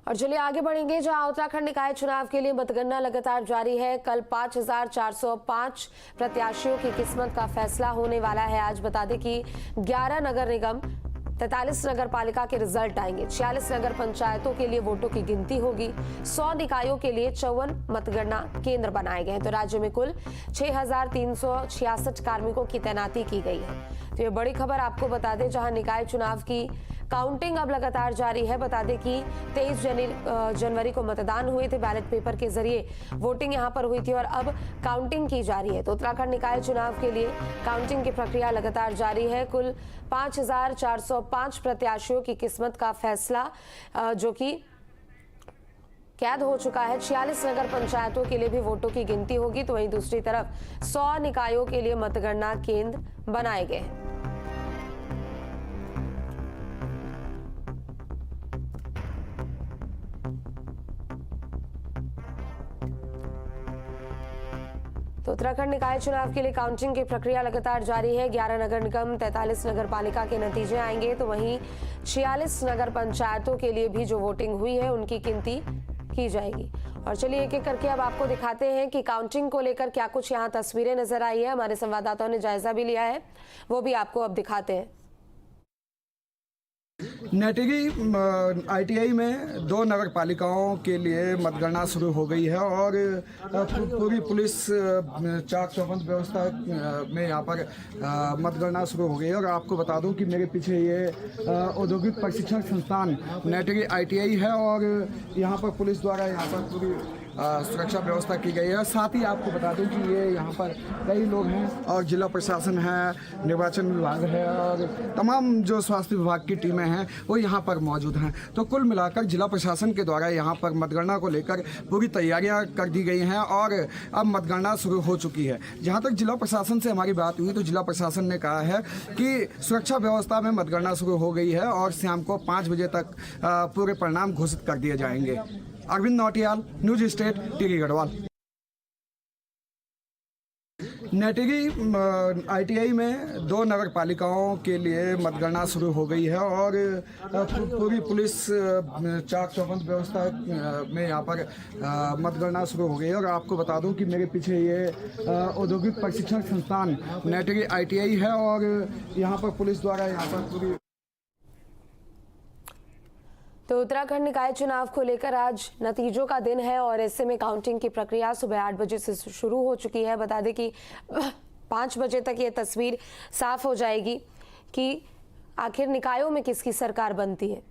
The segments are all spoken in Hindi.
और चलिए आगे बढ़ेंगे, जहां उत्तराखंड निकाय चुनाव के लिए मतगणना लगातार जारी है। कल 5,405 प्रत्याशियों की किस्मत का फैसला होने वाला है। आज बता दें कि 11 नगर निगम, 43 नगर पालिका के रिजल्ट आएंगे। 46 नगर पंचायतों के लिए वोटों की गिनती होगी। 100 निकायों के लिए 54 मतगणना केंद्र बनाए गए हैं। तो राज्य में कुल 6,366 कार्मिकों की तैनाती की गई है। तो ये बड़ी खबर आपको बता दें, जहां निकाय चुनाव की काउंटिंग अब लगातार जारी है। बता दें कि 23 जनवरी को मतदान हुए थे, बैलेट पेपर के जरिए वोटिंग यहां पर हुई थी और अब काउंटिंग की जा रही है। तो उत्तराखंड निकाय चुनाव के लिए काउंटिंग की प्रक्रिया लगातार जारी है। कुल 5,405 प्रत्याशियों की किस्मत का फैसला जो कि कैद हो चुका है। 46 नगर पंचायतों के लिए भी वोटों की गिनती होगी। तो वहीं दूसरी तरफ 100 निकायों के लिए मतगणना केंद्र बनाए गए हैं। तो उत्तराखंड निकाय चुनाव के लिए काउंटिंग की प्रक्रिया लगातार जारी है। 11 नगर निगम, 43 नगर पालिका के नतीजे आएंगे। तो वहीं 46 नगर पंचायतों के लिए भी जो वोटिंग हुई है उनकी गिनती की जाएगी। और चलिए एक एक करके अब आपको दिखाते हैं कि काउंटिंग को लेकर क्या कुछ यहाँ तस्वीरें नजर आई है। हमारे संवाददाताओं ने जायजा भी लिया है, वो भी आपको अब दिखाते हैं। नेटेगी ITI में 2 नगर पालिकाओं के लिए मतगणना शुरू हो गई है और पूरी पुलिस चाक चौबंद व्यवस्था में यहाँ पर मतगणना शुरू हो गई है। और आपको बता दूं कि मेरे पीछे ये औद्योगिक प्रशिक्षण संस्थान नेटेगी ITI है और यहाँ पर पुलिस द्वारा यहाँ पर पूरी सुरक्षा व्यवस्था की गई है। साथ ही आपको बता दूं कि ये यहाँ पर कई लोग हैं और जिला प्रशासन है, निर्वाचन विभाग है और तमाम जो स्वास्थ्य विभाग की टीमें हैं वो यहाँ पर मौजूद हैं। तो कुल मिलाकर जिला प्रशासन के द्वारा यहाँ पर मतगणना को लेकर पूरी तैयारियाँ कर दी गई हैं और अब मतगणना शुरू हो चुकी है। जहाँ तक जिला प्रशासन से हमारी बात हुई तो जिला प्रशासन ने कहा है कि सुरक्षा व्यवस्था में मतगणना शुरू हो गई है और शाम को 5 बजे तक पूरे परिणाम घोषित कर दिए जाएंगे। Arvind Nautiyal, news state, Tehri Garhwal. नेटेगी ITI में 2 नगर पालिकाओं के लिए मतगणना शुरू हो गई है और पूरी पुलिस चाक चौबंद व्यवस्था में यहाँ पर मतगणना शुरू हो गई है। और आपको बता दूं कि मेरे पीछे ये औद्योगिक प्रशिक्षण संस्थान नेटेगी ITI है और यहाँ पर पुलिस द्वारा यहाँ पर पूरी। तो उत्तराखंड निकाय चुनाव को लेकर आज नतीजों का दिन है और ऐसे में काउंटिंग की प्रक्रिया सुबह 8 बजे से शुरू हो चुकी है। बता दें कि 5 बजे तक ये तस्वीर साफ हो जाएगी कि आखिर निकायों में किसकी सरकार बनती है।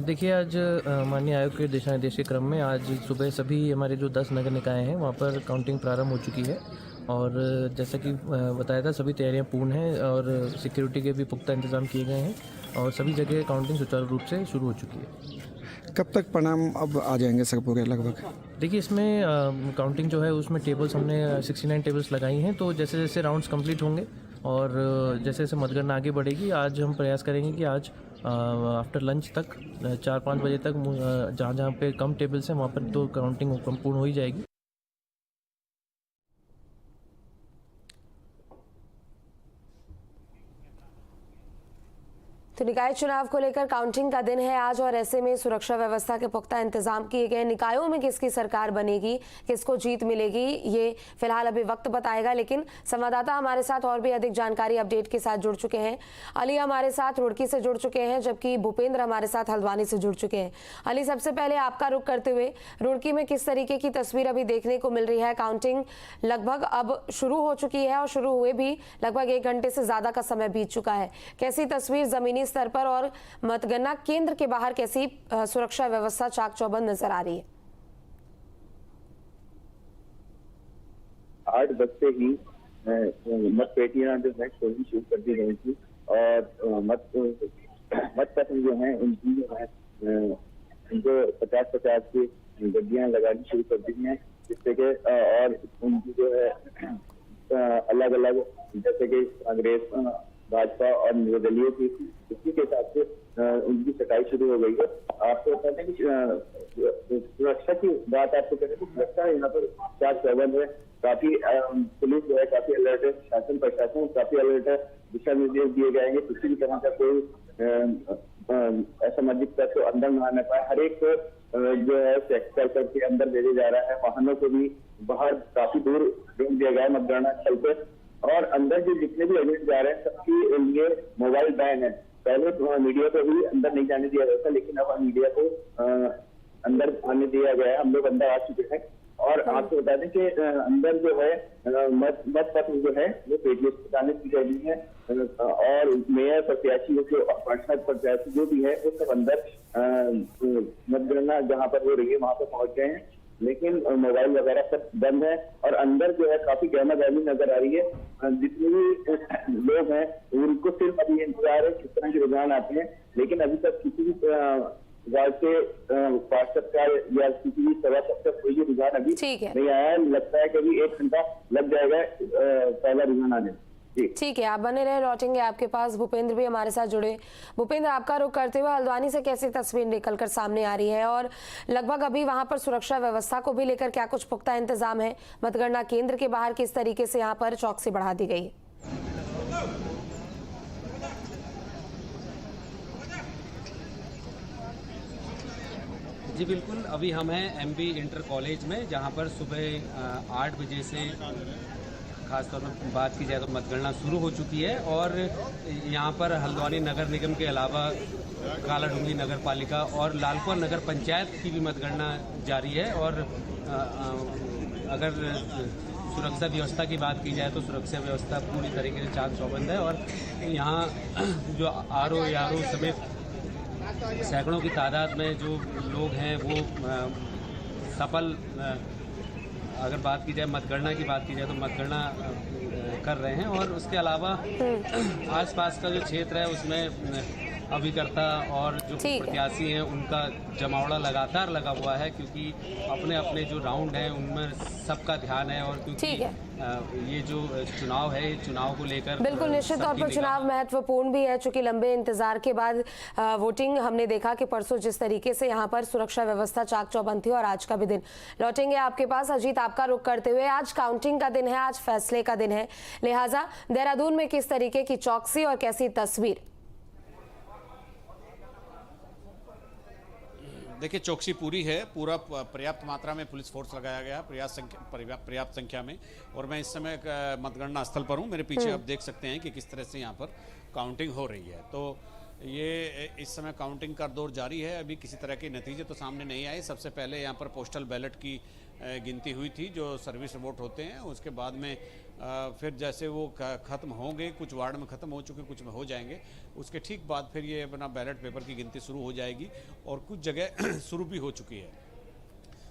देखिए, आज माननीय आयोग के दिशा निर्देश के क्रम में आज सुबह सभी हमारे जो 10 नगर निकाय हैं वहाँ पर काउंटिंग प्रारंभ हो चुकी है और जैसा कि बताया था सभी तैयारियां पूर्ण हैं और सिक्योरिटी के भी पुख्ता इंतजाम किए गए हैं और सभी जगह काउंटिंग सुचारू रूप से शुरू हो चुकी है। कब तक परिणाम अब आ जाएंगे सर पूरे लगभग? देखिए, इसमें काउंटिंग जो है उसमें टेबल्स हमने 69 टेबल्स लगाई हैं। तो जैसे जैसे राउंड्स कंप्लीट होंगे और जैसे जैसे मतगणना आगे बढ़ेगी, आज हम प्रयास करेंगे कि आज आफ्टर लंच तक 4-5 बजे तक जहाँ जहाँ पे कम टेबल्स हैं वहाँ पर तो काउंटिंग पूर्ण हो ही जाएगी। तो निकाय चुनाव को लेकर काउंटिंग का दिन है आज और ऐसे में सुरक्षा व्यवस्था के पुख्ता इंतजाम किए गए। निकायों में किसकी सरकार बनेगी, किसको जीत मिलेगी, ये फिलहाल अभी वक्त बताएगा। लेकिन संवाददाता हमारे साथ और भी अधिक जानकारी अपडेट के साथ जुड़ चुके हैं। अली हमारे साथ रुड़की से जुड़ चुके हैं, जबकि भूपेंद्र हमारे साथ हल्द्वानी से जुड़ चुके हैं। अली, सबसे पहले आपका रुख करते हुए रुड़की में किस तरीके की तस्वीर अभी देखने को मिल रही है? काउंटिंग लगभग अब शुरू हो चुकी है और शुरू हुए भी लगभग 1 घंटे से ज्यादा का समय बीत चुका है। कैसी तस्वीर जमीनी स्तर पर और मतगणना केंद्र के बाहर कैसी सुरक्षा व्यवस्था चाक चौबंद नजर आ रही है? 8 बजते ही मत पेटियां जो है खोलनी शुरू कर दी गई थी और मत पत्र जो है उनकी जो है जो 50-50 की गड्डियां लगानी शुरू कर दी हैं, जिससे कि और उनकी जो है अलग अलग, जैसे कि कांग्रेस, भाजपा और निर्दलीय की, इसी के हिसाब से उनकी सटाई शुरू हो गई है। आपको बता दें कि सुरक्षा की बात आपको करें तो सुरक्षा यहाँ पर चाक चौबंद है। काफी पुलिस जो है काफी अलर्ट है, शासन प्रशासन काफी अलर्ट है। दिशा निर्देश दिए जाएंगे, किसी भी तरह का कोई असामाजिक तत्व अंदर न आने पाए। हर एक जो है सेक्टर के अंदर भेजे जा रहा है, वाहनों को भी बाहर काफी दूर रोक दिया गया है मतगणना स्थल पर। और अंदर जो जितने भी एजेंट जा रहे हैं सबके लिए मोबाइल बैन है। पहले मीडिया को भी अंदर नहीं जाने दिया गया था, लेकिन अब मीडिया को अंदर आने दिया गया है। हम लोग अंदर आ चुके हैं और आपको बता दें कि अंदर जो है मत पत्र जो है वो पेटीएम बताने की गई है और मेयर प्रत्याशी जो पार्षद प्रत्याशी जो भी है वो सब अंदर मतगणना जहाँ पर हो रही है वहां पर पहुंच गए हैं, लेकिन मोबाइल वगैरह सब बंद है। और अंदर जो है काफी गहमा गहमी नजर आ रही है। जितने भी लोग हैं उनको सिर्फ अभी इंतजार है किस तरह के रुझान आते हैं, लेकिन अभी तक किसी भी वार्ड के पार्षद का या किसी भी सभा तक कोई भी रुझान अभी नहीं आया है। लगता है कि अभी 1 घंटा लग जाएगा पहला रुझान आने में। ठीक है, आप बने रहे, लौटेंगे आपके पास। भूपेंद्र भी हमारे साथ जुड़े। भूपेंद्र, आपका रुख करते हुए हल्द्वानी से कैसी तस्वीर निकलकर सामने आ रही है और लगभग अभी वहां पर सुरक्षा व्यवस्था को भी लेकर क्या कुछ पुख्ता इंतजाम है? मतगणना केंद्र के बाहर किस तरीके से यहाँ पर चौकसी बढ़ा दी गई है? जी बिल्कुल, अभी हम हैं एमबी इंटर कॉलेज में, जहाँ पर सुबह 8 बजे से खासतौर पर बात की जाए तो मतगणना शुरू हो चुकी है। और यहाँ पर हल्द्वानी नगर निगम के अलावा कालाडूंगी नगर पालिका और लालकुआं नगर पंचायत की भी मतगणना जारी है। और अगर सुरक्षा व्यवस्था की बात की जाए तो सुरक्षा व्यवस्था पूरी तरीके से चाक चौबंद है। और यहाँ जो आरओ समेत सैकड़ों की तादाद में जो लोग हैं वो सफल, अगर बात की जाए मतगणना की बात की जाए तो मतगणना कर रहे हैं। और उसके अलावा आसपास का जो क्षेत्र है उसमें अभिकर्ता और जो प्रत्याशी हैं उनका जमावड़ा लगातार लगा हुआ है, क्योंकि अपने अपने जो राउंड हैं उनमें सबका ध्यान है। और क्योंकि ये जो चुनाव है, चुनाव को लेकर बिल्कुल निश्चित तौर पर चुनाव महत्वपूर्ण भी है, चूंकि लंबे इंतजार के बाद वोटिंग हमने देखा कि परसों जिस तरीके से यहाँ पर सुरक्षा व्यवस्था चाक चौबंद थी और आज का भी दिन। लौटेंगे आपके पास। अजीत, आपका रुख करते हुए, आज काउंटिंग का दिन है, आज फैसले का दिन है, लिहाजा देहरादून में किस तरीके की चौकसी और कैसी तस्वीर? देखिए, चौकसी पूरी है, पूरा पर्याप्त मात्रा में पुलिस फोर्स लगाया गया पर्याप्त संख्या में। और मैं इस समय मतगणना स्थल पर हूँ। मेरे पीछे आप देख सकते हैं कि किस तरह से यहाँ पर काउंटिंग हो रही है। तो ये इस समय काउंटिंग का दौर जारी है। अभी किसी तरह के नतीजे तो सामने नहीं आए। सबसे पहले यहाँ पर पोस्टल बैलेट की गिनती हुई थी, जो सर्विस वोट होते हैं। उसके बाद में फिर जैसे वो ख़त्म होंगे, कुछ वार्ड में ख़त्म हो चुके, कुछ में हो जाएंगे, उसके ठीक बाद फिर ये अपना बैलेट पेपर की गिनती शुरू हो जाएगी और कुछ जगह शुरू भी हो चुकी है।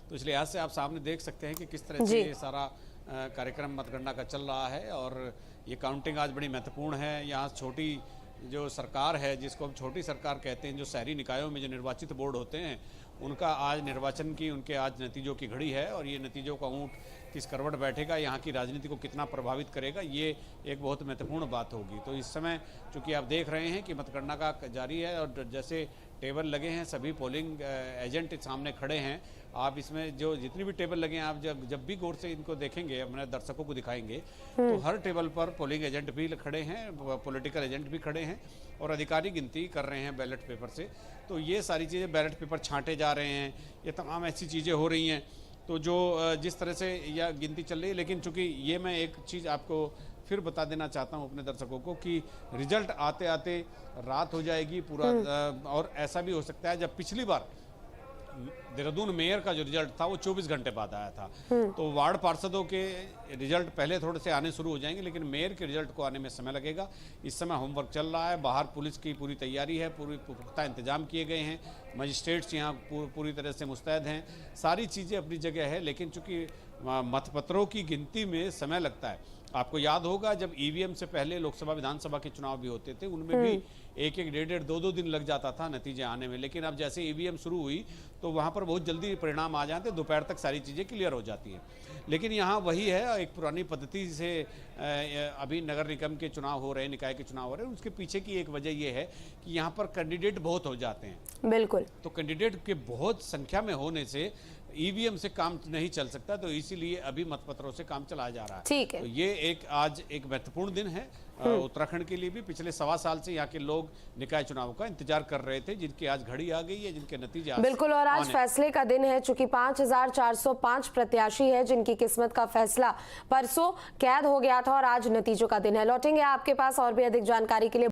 तो इस लिहाज से आप सामने देख सकते हैं कि किस तरह से ये सारा कार्यक्रम मतगणना का चल रहा है। और ये काउंटिंग आज बड़ी महत्वपूर्ण है। यहाँ छोटी जो सरकार है, जिसको हम छोटी सरकार कहते हैं, जो शहरी निकायों में जो निर्वाचित बोर्ड होते हैं, उनका आज निर्वाचन की, उनके आज नतीजों की घड़ी है। और ये नतीजों का ऊँट किस करवट बैठेगा, यहाँ की राजनीति को कितना प्रभावित करेगा, ये एक बहुत महत्वपूर्ण बात होगी। तो इस समय चूँकि आप देख रहे हैं कि मतगणना का जारी है और जैसे टेबल लगे हैं, सभी पोलिंग एजेंट सामने खड़े हैं। आप इसमें जो जितनी भी टेबल लगे हैं, आप जब भी गौर से इनको देखेंगे, अपने दर्शकों को दिखाएंगे, तो हर टेबल पर पोलिंग एजेंट भी खड़े हैं, पॉलिटिकल एजेंट भी खड़े हैं और अधिकारी गिनती कर रहे हैं बैलेट पेपर से। तो ये सारी चीज़ें, बैलेट पेपर छांटे जा रहे हैं, ये तमाम ऐसी चीज़ें हो रही हैं। तो जो जिस तरह से यह गिनती चल रही है, लेकिन चूँकि ये मैं एक चीज़ आपको फिर बता देना चाहता हूँ अपने दर्शकों को कि रिजल्ट आते आते रात हो जाएगी पूरा। और ऐसा भी हो सकता है, जब पिछली बार देहरादून मेयर का जो रिजल्ट था वो 24 घंटे बाद आया था, तो वार्ड पार्षदों के रिजल्ट पहले थोड़े से आने शुरू हो जाएंगे, लेकिन मेयर के रिजल्ट को आने में समय लगेगा। इस समय होमवर्क चल रहा है, बाहर पुलिस की पूरी तैयारी है, पूरी पुख्ता इंतजाम किए गए हैं, मजिस्ट्रेट्स यहाँ पूरी तरह से मुस्तैद हैं, सारी चीज़ें अपनी जगह है। लेकिन चूँकि मतपत्रों की गिनती में समय लगता है। आपको याद होगा जब ईवीएम से पहले लोकसभा विधानसभा के चुनाव भी होते थे, उनमें भी 1-1, 1.5, 2-2 दिन लग जाता था नतीजे आने में। लेकिन अब जैसे ईवीएम शुरू हुई तो वहाँ पर बहुत जल्दी परिणाम आ जाते, दोपहर तक सारी चीज़ें क्लियर हो जाती हैं। लेकिन यहाँ वही है, एक पुरानी पद्धति से अभी नगर निगम के चुनाव हो रहे हैं, निकाय के चुनाव हो रहे हैं। उसके पीछे की एक वजह यह है कि यहाँ पर कैंडिडेट बहुत हो जाते हैं। बिल्कुल। तो कैंडिडेट के बहुत संख्या में होने से ईवीएम से काम नहीं चल सकता, तो इसीलिए अभी मतपत्रों से काम चलाया जा रहा है। ठीक है। तो ये आज एक महत्वपूर्ण दिन है उत्तराखंड के लिए भी पिछले 1.25 साल से यहाँ के लोग निकाय चुनाव का इंतजार कर रहे थे, जिनकी आज घड़ी आ गई है, जिनके नतीजे आज बिल्कुल, और आज आने। फैसले का दिन है। चूंकि 5405 प्रत्याशी है जिनकी किस्मत का फैसला परसों कैद हो गया था और आज नतीजों का दिन है। लौटेंगे आपके पास और भी अधिक जानकारी के लिए।